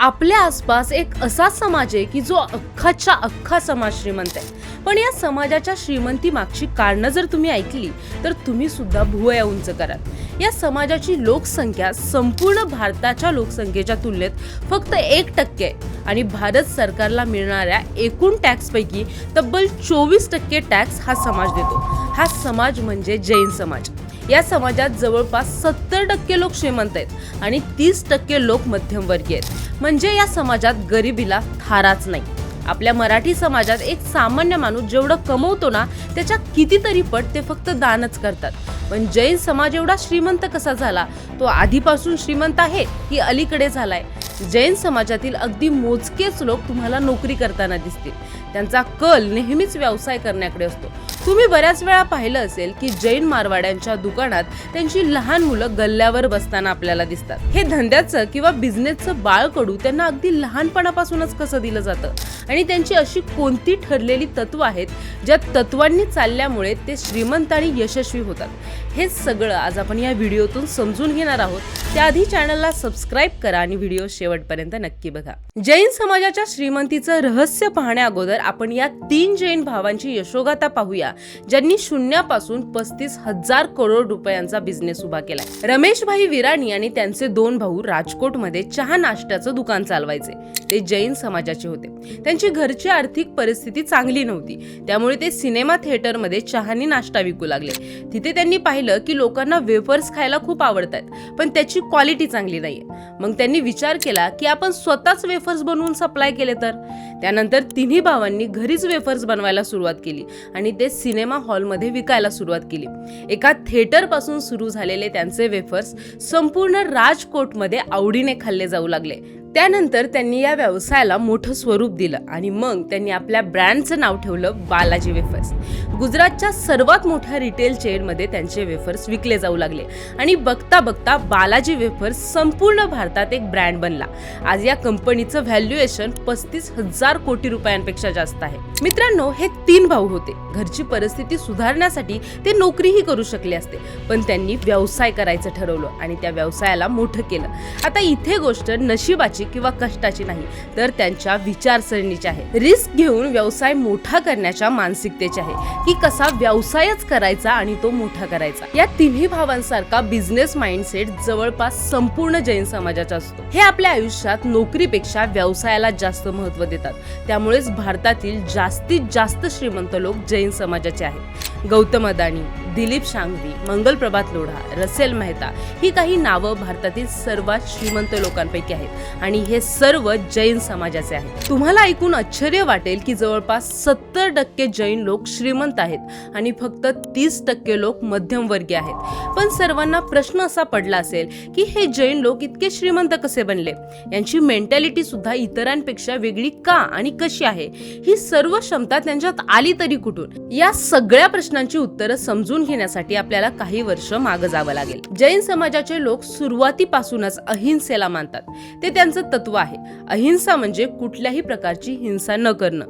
आपल्या आसपास एक असा समाज आहे की जो अख्खाच्या अख्खा समाज श्रीमंत आहे. पण या समाजाच्या श्रीमंती मागची कारणं जर तुम्ही ऐकली तर तुम्ही सुद्धा भुवया उंच कराल. या समाजाची लोकसंख्या संपूर्ण भारताच्या लोकसंख्येच्या तुलनेत फक्त 1% आहे आणि भारत सरकारला मिळणाऱ्या एकूण टॅक्सपैकी तब्बल 24% टॅक्स हा समाज देतो. हा समाज म्हणजे जैन समाज. या समाजात जवळपास 70% लोक श्रीमंत आहेत आणि 30% लोक मध्यमवर्गीय आहेत. म्हणजे या समाजात गरिबीला थाराच नाही. आपल्या मराठी समाजात एक सामान्य माणूस जेवढं कमवतो ना त्याच्या कितीतरी पट ते फक्त दानच करतात. पण जैन समाज एवढा श्रीमंत कसा झाला? तो आधीपासून श्रीमंत आहे की अलीकडे झालाय? जैन समाजातील अगदी मोजकेच लोक तुम्हाला नोकरी करताना दिसतील. त्यांचा कल नेहमीच व्यवसाय करण्याकडे असतो. तुम्ही बऱ्याच वेळा पाहिलं असेल की जैन मारवाड्यांच्या दुकानात त्यांची लहान मुलं गल्ल्यावर बसताना आपल्याला दिसतात. हे धंद्याचं किंवा बिझनेसचं बाळकडू त्यांना अगदी लहानपणापासूनच कसं दिलं जातं आणि त्यांची अशी कोणती ठरलेली तत्व आहेत ज्या तत्वांनी चालल्यामुळे ते श्रीमंत आणि यशस्वी होतात. हे सगळं आज आपण या व्हिडिओतून समजून घेणार आहोत. त्याआधी चॅनलला सबस्क्राईब करा आणि व्हिडिओ शेवटपर्यंत नक्की बघा. जैन समाजाच्या श्रीमंतीचं रहस्य पाहण्या अगोदर आपण या 3 जैन भावांची यशोगाथा पाहूया ज्यांनी शून्यापासून 35,000 करोड रुपयांचा बिझनेस उभा केलाय. रमेशभाई विराणी आणि त्यांचे 2 भाऊ राजकोटमध्ये चहा नाश्त्याचं दुकान चालवायचे. ते जैन समाजाचे होते. त्यांची घरची आर्थिक परिस्थिती चांगली नव्हती, त्यामुळे ते सिनेमा थिएटरमध्ये चहानी नाश्ता विकू लागले. तिथे त्यांनी पाहिलं की लोकांना वेफर्स खायला खूप आवडतात, पण त्याची क्वालिटी चांगली नाहीये. मग त्यांनी विचार केला की आपण स्वतःच वेफर्स बनवून सप्लाय केले तर. त्यानंतर तिन्ही भावांनी घरीच वेफर्स बनवायला सुरुवात केली आणि ते सिनेमा हॉलमध्ये विकायला सुरुवात केली. एका थिएटर पासून सुरू झालेले त्यांचे वेफर्स संपूर्ण राजकोटमध्ये आवडीने खाल्ले जाऊ लागले. त्यानंतर त्यांनी या व्यवसायाला मोठं स्वरूप दिलं आणि मग त्यांनी आपल्या ब्रँडचं नाव ठेवलं बालाजी वेफर्स. गुजरातच्या सर्वात मोठ्या रिटेल चेनमध्ये त्यांचे वेफर्स विकले जाऊ लागले आणि बघता बघता बालाजी वेफर्स संपूर्ण भारतात एक ब्रँड बनला. आज या कंपनीचं व्हॅल्युएशन 35,000 कोटी रुपयांपेक्षा जास्त आहे. मित्रांनो, हे 3 भाऊ होते. घरची परिस्थिती सुधारण्यासाठी ते नोकरीही करू शकले असते, पण त्यांनी व्यवसाय करायचं ठरवलं आणि त्या व्यवसायाला मोठं केलं. आता इथे गोष्ट नशिबाची किंवा कष्टाची नाही, तर त्यांच्या विचारसरणीची आहे. रिस्क घेऊन व्यवसाय मोठा करण्याच्या मानसिकतेची आहे की कसा व्यवसायच करायचा आणि तो मोठा करायचा. या तिन्ही भावांसारखा बिझनेस माइंडसेट जवळपास संपूर्ण जैन समाजाचा असतो. हे आपल्या आयुष्यात नोकरीपेक्षा व्यवसायाला जास्त महत्त्व देतात. त्यामुळेच भारतातील जास्तीत जास्त श्रीमंत लोक जैन समाजाचे आहेत. गौतम अदानी, दिलीप शांघवी, मंगल प्रभात लोढा, रसेल मेहता ही काही नावं भारतातील सर्वात श्रीमंत लोकांपैकी आहेत आणि हे सर्व जैन समाजाचे आहेत. तुम्हाला ऐकून आश्चर्य वाटेल की जवळपास 70% जैन लोक श्रीमंत आहेत आणि फक्त 30% लोक मध्यमवर्गीय आहेत. पण सर्वांना प्रश्न असा पडला असेल की हे जैन लोक इतके श्रीमंत कसे बनले? यांची मेंटॅलिटी सुद्धा इतरांपेक्षा वेगळी का आणि कशी आहे? ही सर्व क्षमता त्यांच्यात आली तरी कुठून? या सगळ्या प्रश्नांची उत्तरं समजून घेण्यासाठी आपल्याला काही वर्ष मागे जावं लागेल. जैन समाजाचे लोक सुरुवातीपासूनच अहिंसेला मानतात. ते त्यांचं तत्व आहे. अहिंसा म्हणजे कुठल्याही प्रकारची हिंसा न करणं.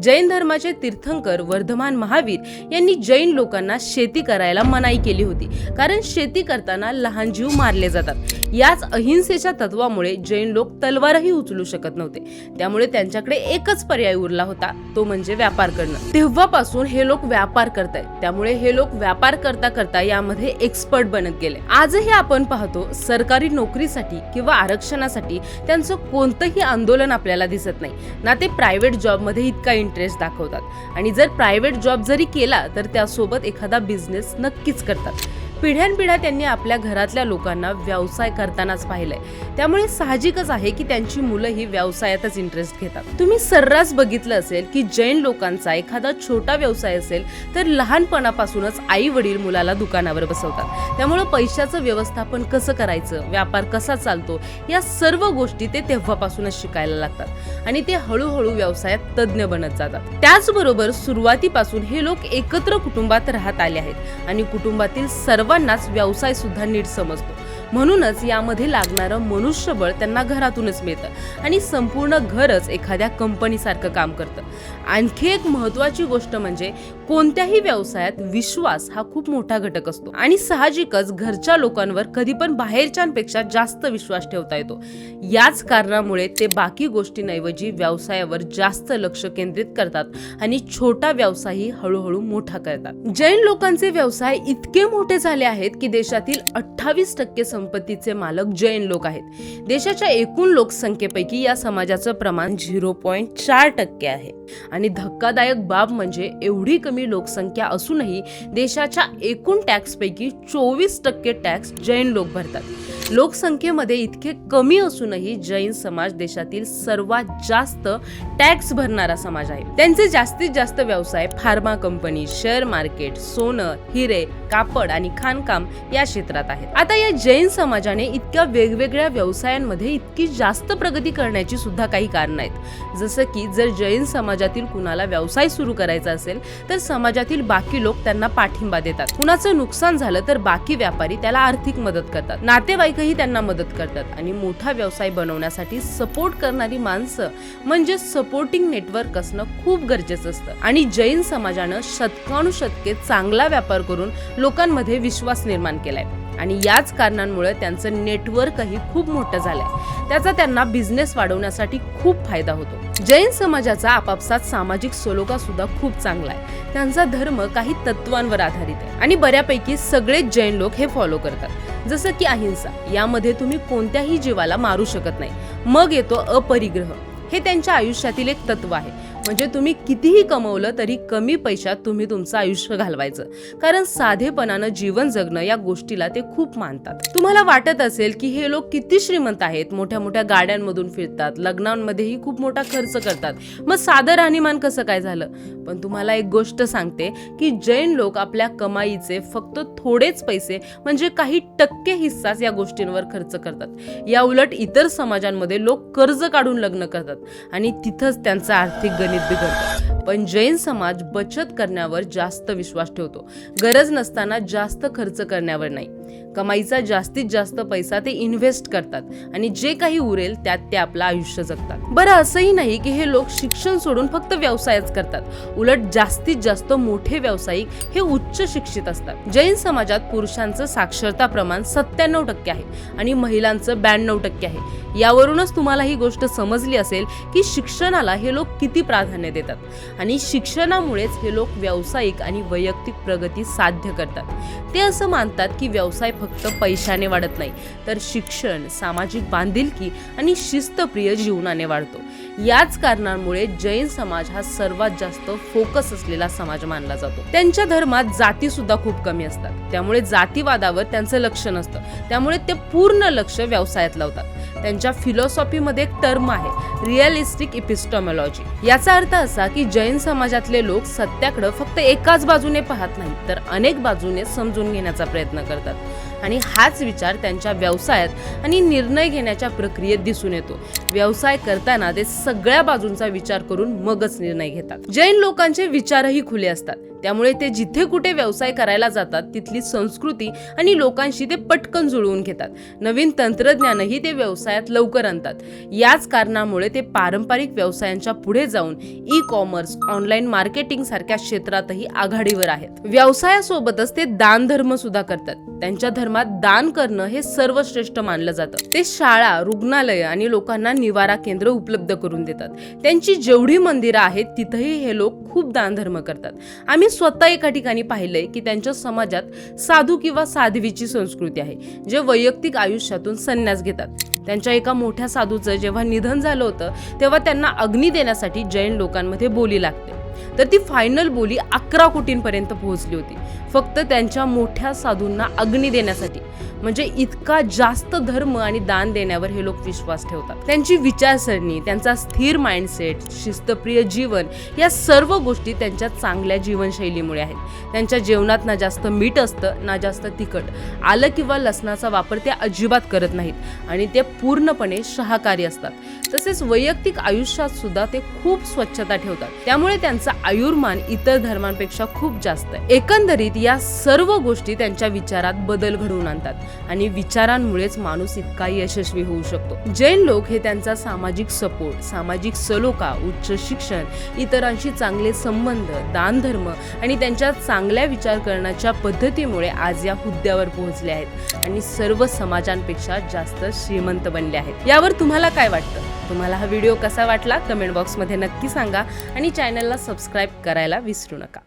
जैन धर्माचे तीर्थंकर वर्धमान महावीर यांनी जैन लोकांना शेती करायला मनाई केली होती, कारण शेती करताना लहान जीव मारले जातात. याच अहिंसेच्या तत्वामुळे जैन लोक तलवारही उचलू शकत नव्हते. त्यामुळे त्यांच्याकडे एकच पर्याय उरला होता, तो म्हणजे व्यापार करणं. तेव्हापासून हे लोक व्यापार करतायत. त्यामुळे हे लोक व्यापार करता करता यामध्ये एक्सपर्ट बनत गेले. आजही आपण पाहतो सरकारी नोकरीसाठी किंवा आरक्षणासाठी त्यांचं कोणतंही आंदोलन आपल्याला दिसत नाही ना. ते प्रायव्हेट जॉब मध्ये इतका इंटरेस्ट दाखवतात आणि जर प्रायव्हेट जॉब जरी केला तर त्यासोबत एखादा बिझनेस नक्कीच करतात. पिढ्यानपिढ्या त्यांनी आपल्या घरातल्या लोकांना व्यवसाय करतानाच पाहिलंय. त्यामुळे साहजिकच आहे की त्यांची मुलंही व्यवसायातच इंटरेस्ट घेतात. तुम्ही सर्रास बघितलं असेल की जैन लोकांचा एखादा छोटा व्यवसाय असेल तर लहानपणापासूनच आई वडील मुलाला दुकानावर बसवतात. त्यामुळे पैशाचं व्यवस्थापन कसं करायचं, व्यापार कसा चालतो, या सर्व गोष्टी ते तेव्हापासूनच शिकायला लागतात आणि ते हळूहळू व्यवसायात तज्ज्ञ बनत जातात. त्याचबरोबर सुरुवातीपासून हे लोक एकत्र कुटुंबात राहत आले आहेत आणि कुटुंबातील सर्वांनाच व्यवसाय सुद्धा नीट समजतो. म्हणूनच यामध्ये लागणारं मनुष्यबळ त्यांना घरातूनच मिळतं आणि संपूर्ण घरच एखाद्या कंपनीसारखं काम करतं. आणखी एक महत्त्वाची गोष्ट म्हणजे कोणत्याही व्यवसायात विश्वास हा खूप मोठा घटक असतो आणि साहजिकच घरच्या लोकांवर कधी पण बाहेरच्यांपेक्षा जास्त विश्वास ठेवता येतो. याच कारणामुळे ते बाकी गोष्टींऐवजी व्यवसायावर जास्त लक्ष केंद्रित करतात आणि छोटा व्यवसायही हळूहळू मोठा करतात. जैन लोकांचे व्यवसाय इतके मोठे झाले आहेत की देशातील 28% संपत्तीचे मालक जैन लोक आहेत. देशाच्या एकूण लोकसंख्येपैकी या समाजाचं प्रमाण 0.4% आहे आणि धक्कादायक बाब म्हणजे एवढी कमी लोकसंख्या असूनही देशाच्या एकूण टॅक्सपैकी 24% टॅक्स जैन लोक भरतात. लोकसंख्येमध्ये इतके कमी असूनही जैन समाज देशातील सर्वात जास्त टॅक्स भरणारा समाज आहे. त्यांचे जास्तीत जास्त व्यवसाय फार्मा कंपनी, शेअर मार्केट, सोनं, हिरे, कापड आणि खाणकाम या क्षेत्रात आहेत. आता या जैन समाजाने इतक्या वेगवेगळ्या व्यवसायांमध्ये इतकी जास्त प्रगती करण्याची सुद्धा काही कारण आहेत. जसं की जर जैन समाजातील कुणाला व्यवसाय सुरू करायचा असेल तर समाजातील बाकी लोक त्यांना पाठिंबा देतात. कुणाचं नुकसान झालं तर बाकी व्यापारी त्याला आर्थिक मदत करतात, नातेवाईकही त्यांना मदत करतात आणि मोठा व्यवसाय बनवण्यासाठी सपोर्ट करणारी माणसं म्हणजे सपोर्टिंग नेटवर्क असणं खूप गरजेचं असतं. आणि जैन समाजानं शतकानुशतके चांगला व्यापार करून लोकांमध्ये विश्वास निर्माण केलाय आणि याच कारणांमुळे त्यांचं नेटवर्कही खूप मोठं झालंय. त्याचा त्यांना बिझनेस वाढवण्यासाठी खूप फायदा होतो. जैन समाजाचा आपापसात सामाजिक सलोखा सुद्धा खूप चांगला आहे. त्यांचा धर्म काही तत्वांवर आधारित आहे आणि बऱ्यापैकी सगळेच जैन लोक हे फॉलो करतात. जसं की अहिंसा, यामध्ये तुम्ही कोणत्याही जीवाला मारू शकत नाही. मग येतो अपरिग्रह, हे त्यांच्या आयुष्यातील एक तत्व आहे. म्हणजे तुम्ही कितीही कमवलं तरी कमी पैशात तुम्ही तुमचं आयुष्य घालवायचं, कारण साधेपणानं जीवन जगणं या गोष्टीला ते खूप मानतात. तुम्हाला वाटत असेल की हे लोक किती श्रीमंत आहेत, मोठ्या मोठ्या गाड्यांमधून फिरतात, लग्नांमध्येही खूप मोठा खर्च करतात, मग साधं राहणीमान कसं काय झालं? पण तुम्हाला एक गोष्ट सांगते की जैन लोक आपल्या कमाईचे फक्त थोडेच पैसे म्हणजे काही टक्के हिस्साच या गोष्टींवर खर्च करतात. या उलट इतर समाजांमध्ये लोक कर्ज काढून लग्न करतात आणि तिथंच त्यांचं आर्थिक गणित बिघडतं. पण जैन समाज बचत करण्यावर जास्त विश्वास ठेवतो, गरज नसताना जास्त खर्च करण्यावर नाही. कमाईचा जास्तीत जास्त पैसा ते इन्व्हेस्ट करतात आणि जे काही उरेल त्यात ते आपलं आयुष्य जगतात. बरं, असंही नाही की हे लोक शिक्षण सोडून फक्त व्यवसायच करतात. उलट जास्तीत जास्त मोठे व्यावसायिक हे उच्च शिक्षित असतात. जैन समाजात पुरुषांचं साक्षरता प्रमाण 97% आहे आणि महिलांचं 92% आहे. यावरूनच तुम्हाला ही गोष्ट समजली असेल की शिक्षणाला हे लोक किती प्राधान्य देतात आणि शिक्षणामुळेच हे लोक व्यावसायिक आणि वैयक्तिक प्रगती साध्य करतात. ते असं मानतात की व्यवसाय फक्त पैशाने वाढत नाही, तर शिक्षण, सामाजिक बांधिलकी आणि शिस्तप्रिय जीवनाने वाढतो. याच कारणांमुळे जैन समाज हा सर्वात जास्त फोकस असलेला समाज मानला जातो. त्यांच्या धर्मात जाती सुद्धा खूप कमी असतात, त्यामुळे जातीवादावर त्यांचं लक्ष नसतं. त्यामुळे ते पूर्ण लक्ष व्यवसायात लावतात. त्यांच्या फिलॉसॉफीमध्ये एक टर्म आहे, रिअलिस्टिक एपिस्टेमॉलॉजी. याचा अर्थ असा की जैन समाजातले लोक सत्याकडे फक्त एकाच बाजूने पाहत नाहीत, तर अनेक बाजूने समजून घेण्याचा प्रयत्न करतात आणि हाच विचार त्यांच्या व्यवसायात आणि निर्णय घेण्याच्या प्रक्रियेत दिसून येतो. व्यवसाय करताना ते सगळ्या बाजूंचा विचार करून मगच निर्णय घेतात. जैन लोकांचे विचारही खुले असतात, त्यामुळे ते जिथे कुठे व्यवसाय करायला जातात तिथली संस्कृती आणि लोकांशी ते पटकन जुळवून घेतात. नवीन तंत्रज्ञानही ते व्यवसायात लवकर आणतात. याच कारणामुळे ते पारंपरिक व्यवसायांच्या पुढे जाऊन ई कॉमर्स, ऑनलाईन मार्केटिंग सारख्या क्षेत्रातही आघाडीवर आहेत. व्यवसायासोबतच ते दान धर्म सुद्धा करतात. त्यांच्या धर्मात दान करणं हे सर्वश्रेष्ठ मानलं जातं. ते शाळा, रुग्णालय आणि लोकांना निवारा केंद्र उपलब्ध करून देतात. त्यांची जेवढी मंदिरं आहेत तिथेही हे लोक खूप दान धर्म करतात. आम्ही स्वतः एका ठिकाणी पाहिलंय की त्यांच्या समाजात साधू किंवा साध्वीची संस्कृती आहे, जे वैयक्तिक आयुष्यातून संन्यास घेतात. त्यांच्या एका मोठ्या साधूचं जेव्हा निधन झालं होतं तेव्हा त्यांना अग्नी देण्यासाठी जैन लोकांमध्ये बोली लागते, तर ती फायनल बोली 11 कोटींपर्यंत पोहोचली होती, फक्त त्यांच्या मोठ्या साधूंना अग्नी देण्यासाठी. म्हणजे इतका जास्त धर्म आणि दान देण्यावर हे लोक विश्वास ठेवतात. त्यांची विचारसरणी, त्यांचा स्थिर माइंडसेट, शिस्तप्रिय जीवन या सर्व गोष्टी त्यांच्या चांगल्या जीवनशैलीमुळे आहेत. त्यांच्या जेवणात ना जास्त मीठ असतं ना जास्त तिखट, आलं किंवा लसणाचा वापर ते अजिबात करत नाहीत आणि ते पूर्णपणे शाकाहारी असतात. तसेच वैयक्तिक आयुष्यात सुद्धा ते खूप स्वच्छता ठेवतात. त्यामुळे त्यांचं त्यांचं आयुर्मान इतर धर्मांपेक्षा खूप जास्त आहे। एकंदरीत या सर्व गोष्टी त्यांच्या विचारात बदल घडवून आणतात आणि विचारांमुळेच माणूस इतका यशस्वी होऊ शकतो। जैन लोक हे त्यांचा सामाजिक सपोर्ट, सामाजिक सलोखा, उच्च शिक्षण, इतरांशी चांगले संबंध, दान धर्म आणि त्यांच्या चांगल्या विचार करण्याच्या पद्धतीमुळे आज या हुद्द्यावर पोहोचले आहेत आणि सर्व समाजांपेक्षा जास्त श्रीमंत बनले आहेत। यावर तुम्हाला काय वाटतं? तुम्हाला हा व्हिडिओ कसा वाटला कमेंट बॉक्समध्ये नक्की सांगा आणि चॅनलला सबस्क्राईब करायला विसरू नका।